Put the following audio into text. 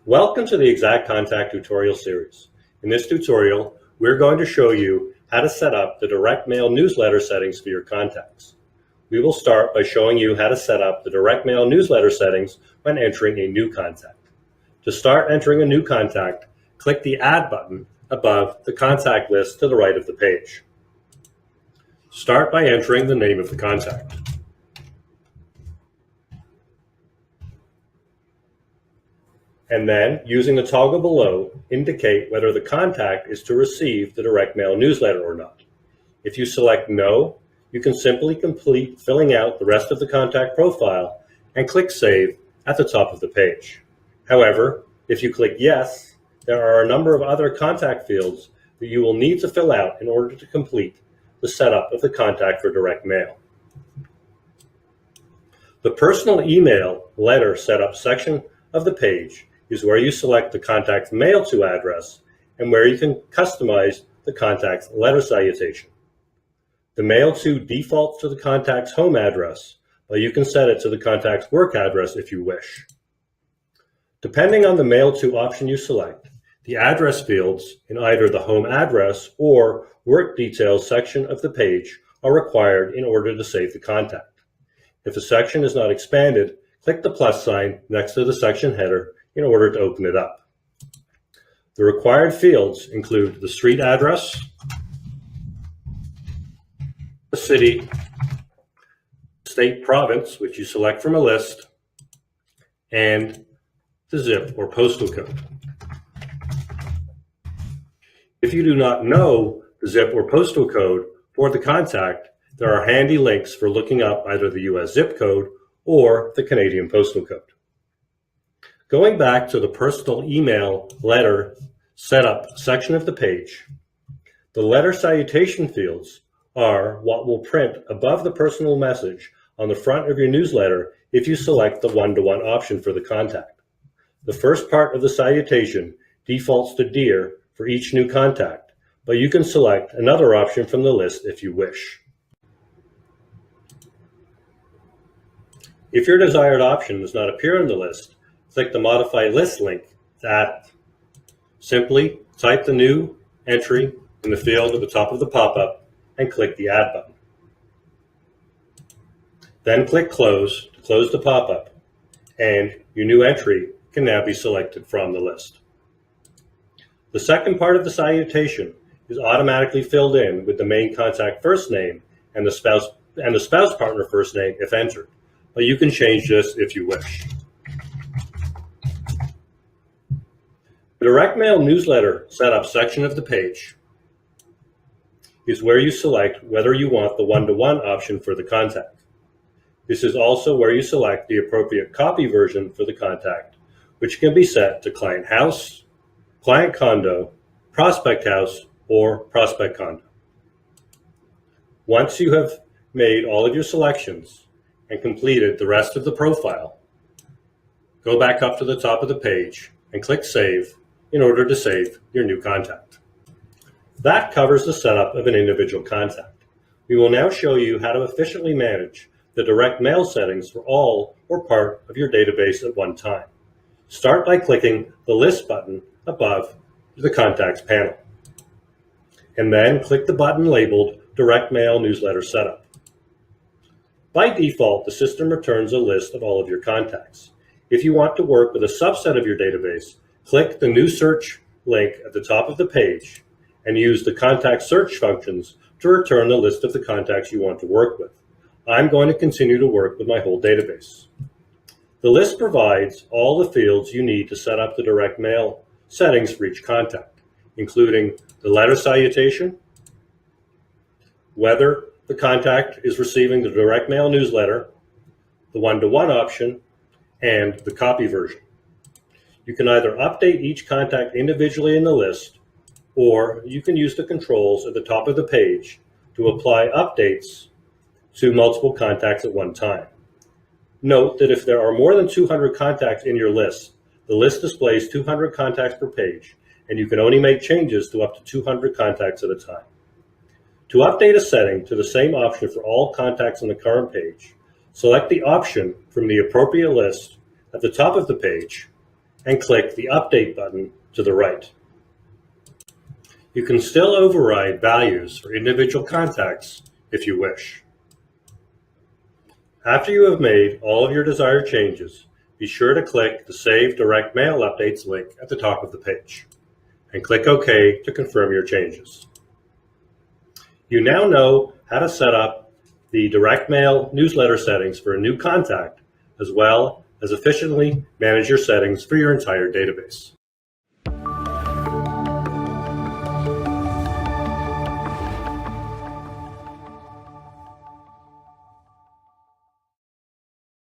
Welcome to the Exact Contact tutorial series. In this tutorial, we're going to show you how to set up the direct mail newsletter settings for your contacts. We will start by showing you how to set up the direct mail newsletter settings when entering a new contact. To start entering a new contact, click the Add button above the contact list to the right of the page. Start by entering the name of the contact. And then, using the toggle below, indicate whether the contact is to receive the direct mail newsletter or not. If you select No, you can simply complete filling out the rest of the contact profile and click Save at the top of the page. However, if you click Yes, there are a number of other contact fields that you will need to fill out in order to complete the setup of the contact for direct mail. The personal email letter setup section of the page is where you select the contact's mail to address and where you can customize the contact's letter salutation. The mail to defaults to the contact's home address, but you can set it to the contact's work address if you wish. Depending on the mail to option you select, the address fields in either the home address or work details section of the page are required in order to save the contact. If a section is not expanded, click the plus sign next to the section header in order to open it up. The required fields include the street address, the city, state, province, which you select from a list, and the zip or postal code. If you do not know the zip or postal code for the contact, there are handy links for looking up either the US zip code or the Canadian postal code. Going back to the personal email letter setup section of the page, the letter salutation fields are what will print above the personal message on the front of your newsletter if you select the one-to-one option for the contact. The first part of the salutation defaults to Dear for each new contact, but you can select another option from the list if you wish. If your desired option does not appear in the list, click the Modify List link to add it. Simply type the new entry in the field at the top of the pop-up and click the Add button. Then click Close to close the pop-up, and your new entry can now be selected from the list. The second part of the salutation is automatically filled in with the main contact first name and the spouse partner first name if entered, but you can change this if you wish. The direct mail newsletter setup section of the page is where you select whether you want the one-to-one option for the contact. This is also where you select the appropriate copy version for the contact, which can be set to client house, client condo, prospect house, or prospect condo. Once you have made all of your selections and completed the rest of the profile, go back up to the top of the page and click Save in order to save your new contact. That covers the setup of an individual contact. We will now show you how to efficiently manage the direct mail settings for all or part of your database at one time. Start by clicking the List button above the Contacts panel, and then click the button labeled Direct Mail Newsletter Setup. By default, the system returns a list of all of your contacts. If you want to work with a subset of your database, click the New Search link at the top of the page and use the contact search functions to return the list of the contacts you want to work with. I'm going to continue to work with my whole database. The list provides all the fields you need to set up the direct mail settings for each contact, including the letter salutation, whether the contact is receiving the direct mail newsletter, the one-to-one option, and the copy version. You can either update each contact individually in the list, or you can use the controls at the top of the page to apply updates to multiple contacts at one time. Note that if there are more than 200 contacts in your list, the list displays 200 contacts per page, and you can only make changes to up to 200 contacts at a time. To update a setting to the same option for all contacts on the current page, select the option from the appropriate list at the top of the page and click the Update button to the right. You can still override values for individual contacts if you wish. After you have made all of your desired changes, be sure to click the Save Direct Mail Updates link at the top of the page, and click OK to confirm your changes. You now know how to set up the direct mail newsletter settings for a new contact, as well as efficiently manage your settings for your entire database.